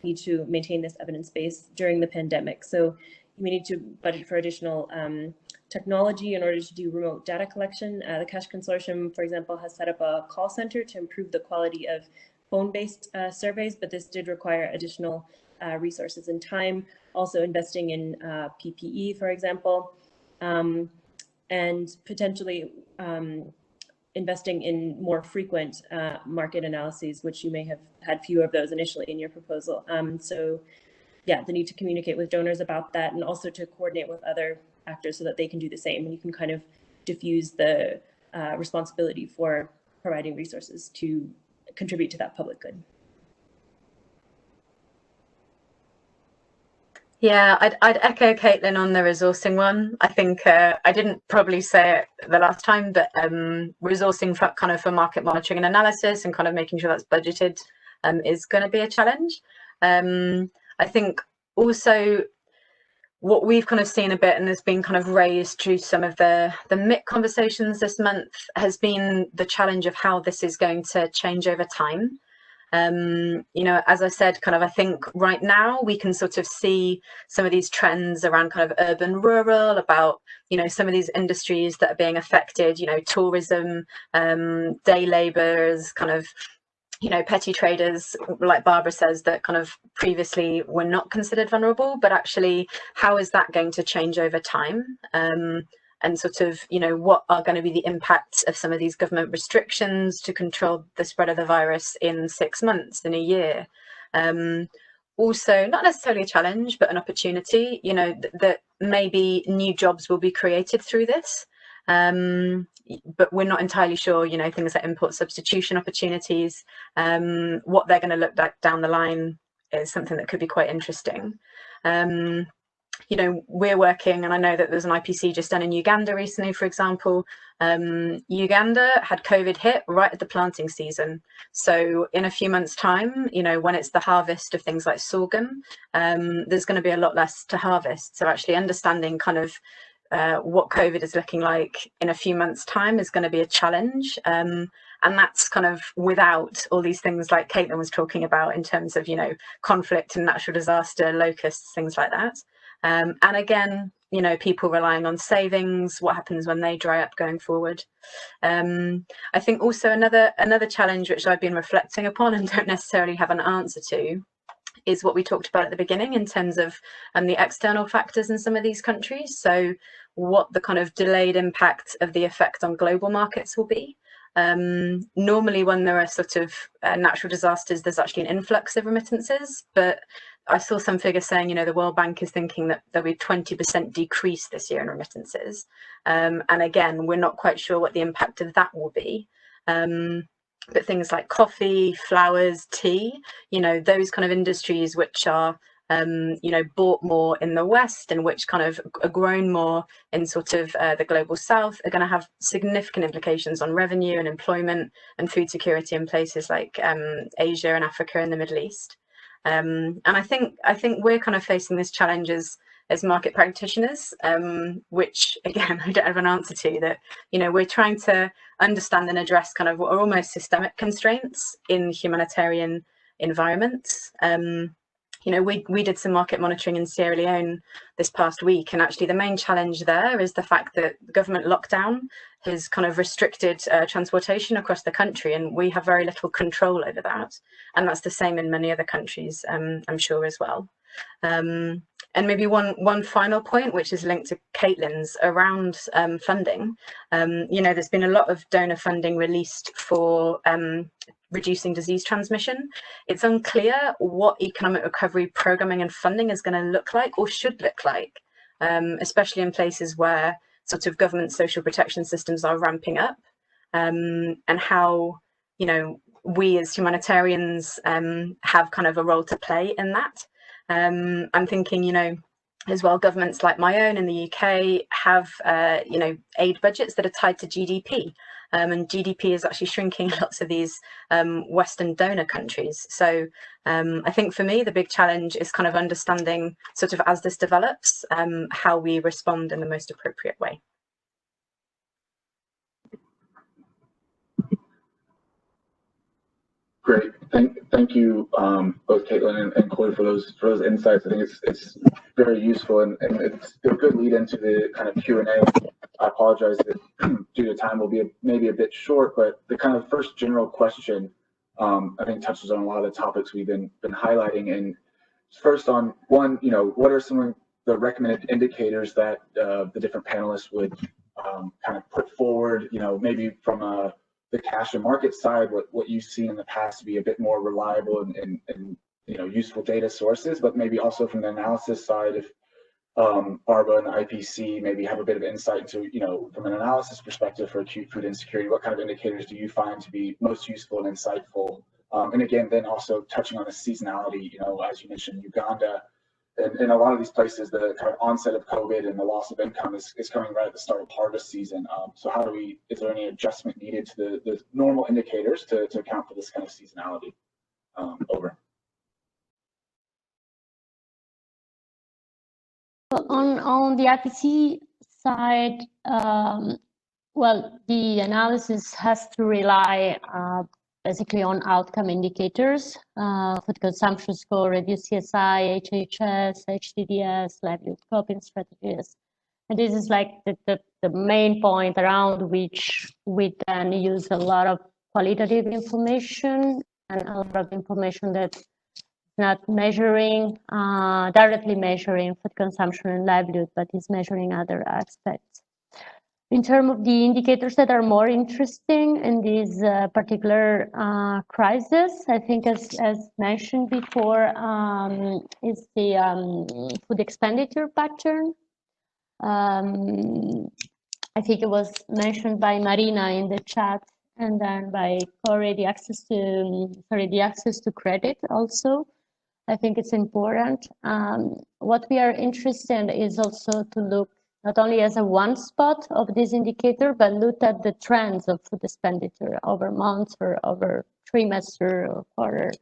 need to maintain this evidence base during the pandemic. So we need to budget for additional technology in order to do remote data collection. The Cash Consortium, for example, has set up a call center to improve the quality of phone-based surveys, but this did require additional resources and time. Also investing in PPE, for example, and potentially investing in more frequent market analyses, which you may have had fewer of those initially in your proposal. So yeah, the need to communicate with donors about that, and also to coordinate with other actors so that they can do the same, and you can kind of diffuse the responsibility for providing resources to contribute to that public good. Yeah, I'd echo Kaitlyn on the resourcing one. I think I didn't probably say it the last time, but resourcing for market monitoring and analysis and kind of making sure that's budgeted is going to be a challenge. I think also what we've kind of seen a bit, and has been kind of raised through some of the MIC conversations this month, has been the challenge of how this is going to change over time. As I said, kind of, I think right now we can sort of see some of these trends around kind of urban rural, about, some of these industries that are being affected, tourism, day laborers, kind of, petty traders, like Barbara says, that kind of previously were not considered vulnerable, but actually how is that going to change over time? And sort of, what are going to be the impacts of some of these government restrictions to control the spread of the virus in 6 months, in a year? Also, not necessarily a challenge, but an opportunity, that maybe new jobs will be created through this. But we're not entirely sure, things like import substitution opportunities, what they're going to look like down the line is something that could be quite interesting. We're working, and I know that there's an IPC just done in Uganda recently, for example. Uganda had COVID hit right at the planting season. So in a few months' time, when it's the harvest of things like sorghum, there's going to be a lot less to harvest. So actually understanding kind of what COVID is looking like in a few months' time is going to be a challenge. And that's kind of without all these things like Kaitlyn was talking about in terms of, conflict and natural disaster, locusts, things like that. And again, you know, people relying on savings, what happens when they dry up going forward. I think also another challenge which I've been reflecting upon and don't necessarily have an answer to is what we talked about at the beginning in terms of the external factors in some of these countries. So what the kind of delayed impact of the effect on global markets will be. Normally when there are sort of natural disasters, there's actually an influx of remittances, but I saw some figures saying, you know, the World Bank is thinking that there'll be 20% decrease this year in remittances. And again, we're not quite sure what the impact of that will be. But things like coffee, flowers, tea, you know, those kind of industries which are, you know, bought more in the West and which kind of are grown more in sort of the global South are going to have significant implications on revenue and employment and food security in places like Asia and Africa and the Middle East. And I think we're kind of facing this challenge as market practitioners, which again, I don't have an answer to, that, you know, we're trying to understand and address kind of what are almost systemic constraints in humanitarian environments. You know, we did some market monitoring in Sierra Leone this past week, and actually the main challenge there is the fact that the government lockdown has kind of restricted transportation across the country, and we have very little control over that. And that's the same in many other countries, I'm sure, as well. And maybe one final point, which is linked to Kaitlyn's around funding. You know, there's been a lot of donor funding released for reducing disease transmission. It's unclear what economic recovery programming and funding is going to look like or should look like, especially in places where sort of government social protection systems are ramping up, and how, you know, we as humanitarians have kind of a role to play in that. I'm thinking, you know, as well, governments like my own in the UK have, you know, aid budgets that are tied to GDP. And GDP is actually shrinking in lots of these Western donor countries. So I think for me, the big challenge is kind of understanding sort of as this develops, how we respond in the most appropriate way. Great, thank you both Kaitlyn and Corrie for those insights. I think it's very useful, and it's a good lead into the kind of Q&A. I apologize that due to time will be maybe a bit short, but the kind of first general question I think touches on a lot of the topics we've been highlighting. And first on one, you know, what are some of the recommended indicators that the different panelists would kind of put forward, you know, maybe from the cash and market side, what you've seen in the past to be a bit more reliable and you know, useful data sources, but maybe also from the analysis side, if Barbara and the IPC maybe have a bit of insight into, you know, from an analysis perspective for acute food insecurity, what kind of indicators do you find to be most useful and insightful? And again, then also touching on the seasonality, you know, as you mentioned, Uganda, and in a lot of these places, the kind of onset of COVID and the loss of income is coming right at the start of harvest season. So how do is there any adjustment needed to the normal indicators to account for this kind of seasonality? Over. On the IPC side, well, the analysis has to rely basically on outcome indicators, food consumption score, reduced CSI, HHS, HDDS, livelihood coping strategies. And this is like the main point around which we then use a lot of qualitative information and a lot of information that's not measuring, directly measuring food consumption and livelihood, but is measuring other aspects. In terms of the indicators that are more interesting in this particular crisis, I think as mentioned before, is the food expenditure pattern. I think it was mentioned by Marina in the chat, and then by Corrie, the access to credit also. I think it's important. What we are interested in is also to look not only as a one spot of this indicator, but look at the trends of food expenditure over months or over trimester or quarter.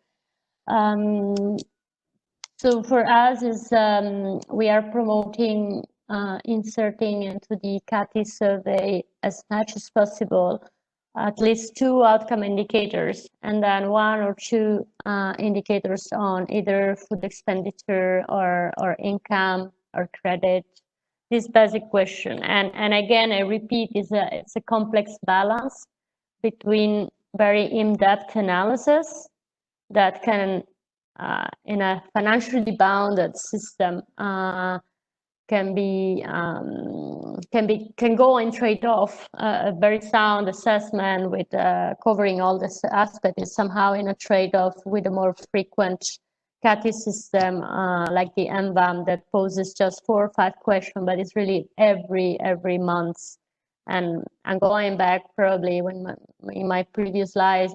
So for us, is we are promoting inserting into the CATI survey as much as possible at least 2 outcome indicators, and then 1 or 2 indicators on either food expenditure or income or credit, this basic question. And again, I repeat, it's a complex balance between very in-depth analysis that can, in a financially bounded system, can go and trade off a very sound assessment with covering all this aspect is somehow in a trade-off with a more frequent CATI system like the MVAM that poses just 4 or 5 questions, but it's really every month. And going back probably in my previous life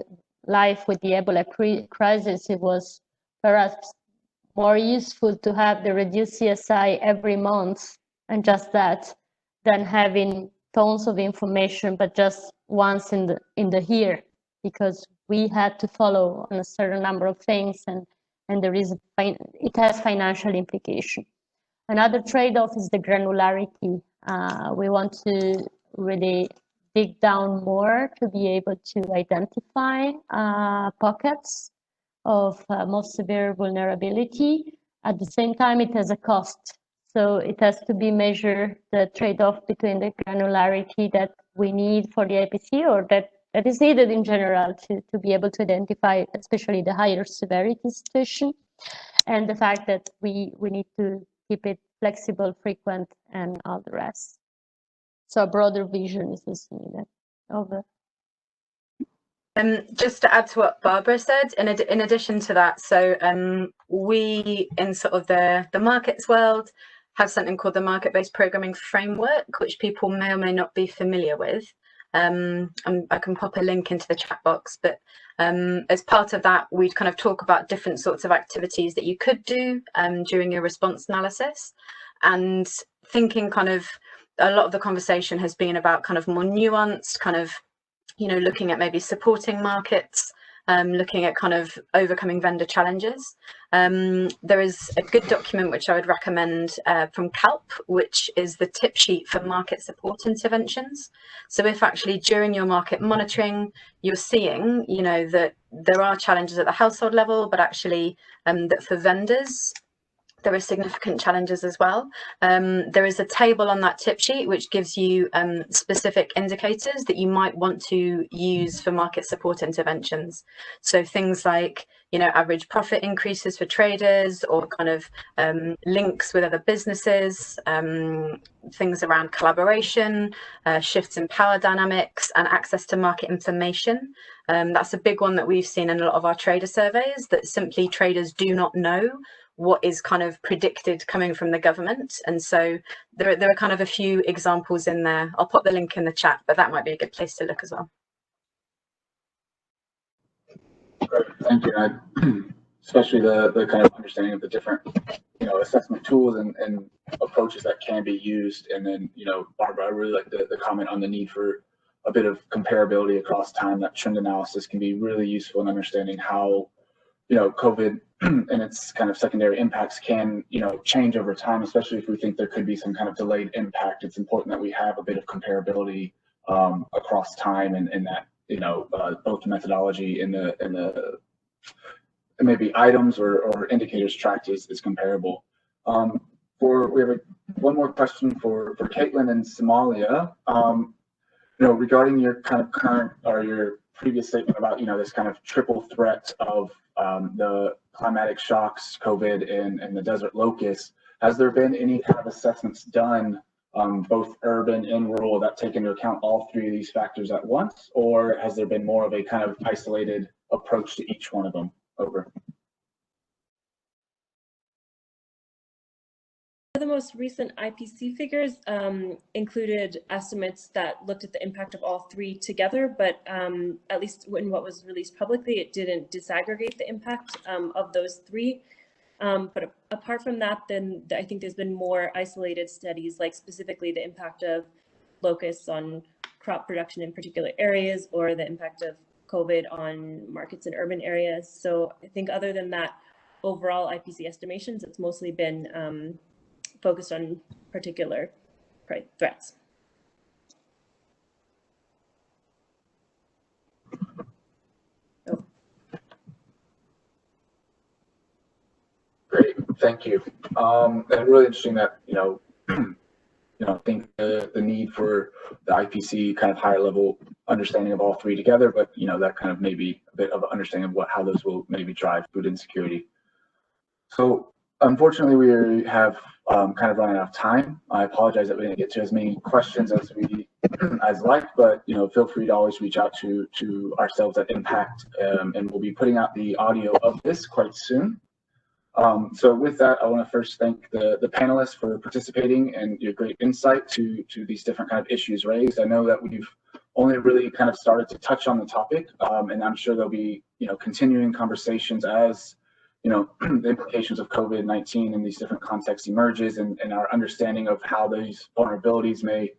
with the Ebola crisis, it was perhaps more useful to have the reduced CSI every month and just that than having tons of information, but just once in the year, because we had to follow on a certain number of things and there is it has financial implication. Another trade-off is the granularity. We want to really dig down more to be able to identify pockets of most severe vulnerability. At the same time, it has a cost. So it has to be measured, the trade-off between the granularity that we need for the IPC or that is needed in general to be able to identify especially the higher severity situation, and the fact that we need to keep it flexible, frequent, and all the rest. So a broader vision is also needed. Over. Just to add to what Barbara said, in addition to that, so we in sort of the markets world have something called the market-based programming framework, which people may or may not be familiar with. I can pop a link into the chat box, but as part of that, we'd kind of talk about different sorts of activities that you could do during your response analysis, and thinking kind of a lot of the conversation has been about kind of more nuanced kind of, you know, looking at maybe supporting markets, looking at kind of overcoming vendor challenges. There is a good document which I would recommend from CALP, which is the tip sheet for market support interventions. So if actually during your market monitoring, you're seeing, you know, that there are challenges at the household level, but actually that for vendors, there are significant challenges as well. There is a table on that tip sheet which gives you specific indicators that you might want to use for market support interventions. So things like, you know, average profit increases for traders, or kind of links with other businesses, things around collaboration, shifts in power dynamics, and access to market information. That's a big one that we've seen in a lot of our trader surveys, that simply traders do not know what is kind of predicted coming from the government. And so there are kind of a few examples in there. I'll put the link in the chat, but that might be a good place to look as well. Great, thank you. Especially the kind of understanding of the different, you know, assessment tools and approaches that can be used. And then, you know, Barbara, I really like the comment on the need for a bit of comparability across time. That trend analysis can be really useful in understanding how, you know, COVID and its kind of secondary impacts can, you know, change over time, especially if we think there could be some kind of delayed impact. It's important that we have a bit of comparability across time, and that, you know, both the methodology and the maybe items or indicators tracked is comparable. We have one more question for Kaitlyn in Somalia. You know, regarding your kind of current or your previous statement about, you know, this kind of triple threat of the climatic shocks, COVID, and the desert locust, has there been any kind of assessments done, both urban and rural, that take into account all 3 of these factors at once, or has there been more of a kind of isolated approach to each one of them? Over. The most recent IPC figures included estimates that looked at the impact of all 3 together, but at least in what was released publicly, it didn't disaggregate the impact of those 3. But apart from that, then I think there's been more isolated studies, like specifically the impact of locusts on crop production in particular areas, or the impact of COVID on markets in urban areas. So I think other than that, overall IPC estimations, it's mostly been focused on particular threats. Oh. Great, thank you. And really interesting that, you know, think the need for the IPC kind of higher level understanding of all three together, but that kind of maybe a bit of understanding of how those will maybe drive food insecurity. So unfortunately, we have kind of running out of time. I apologize that we didn't get to as many questions as we like, but feel free to always reach out to ourselves at Impact, and we'll be putting out the audio of this quite soon. So with that, I want to first thank the panelists for participating and your great insight to these different kind of issues raised. I know that we've only really kind of started to touch on the topic, and I'm sure there'll be continuing conversations as the implications of COVID-19 in these different contexts emerges, and our understanding of how these vulnerabilities may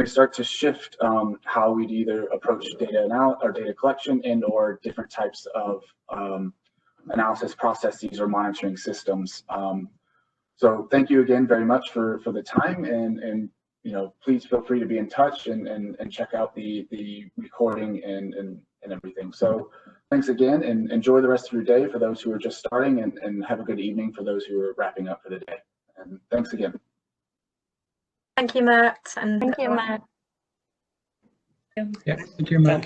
start to shift how we'd either approach data or data collection or different types of analysis processes or monitoring systems. So thank you again very much for the time, and please feel free to be in touch and check out the recording and everything. So thanks again, and enjoy the rest of your day for those who are just starting, and have a good evening for those who are wrapping up for the day. And thanks again. Thank you, Matt. And Thank you, Matt. Yeah, thank you, Matt. Thank you.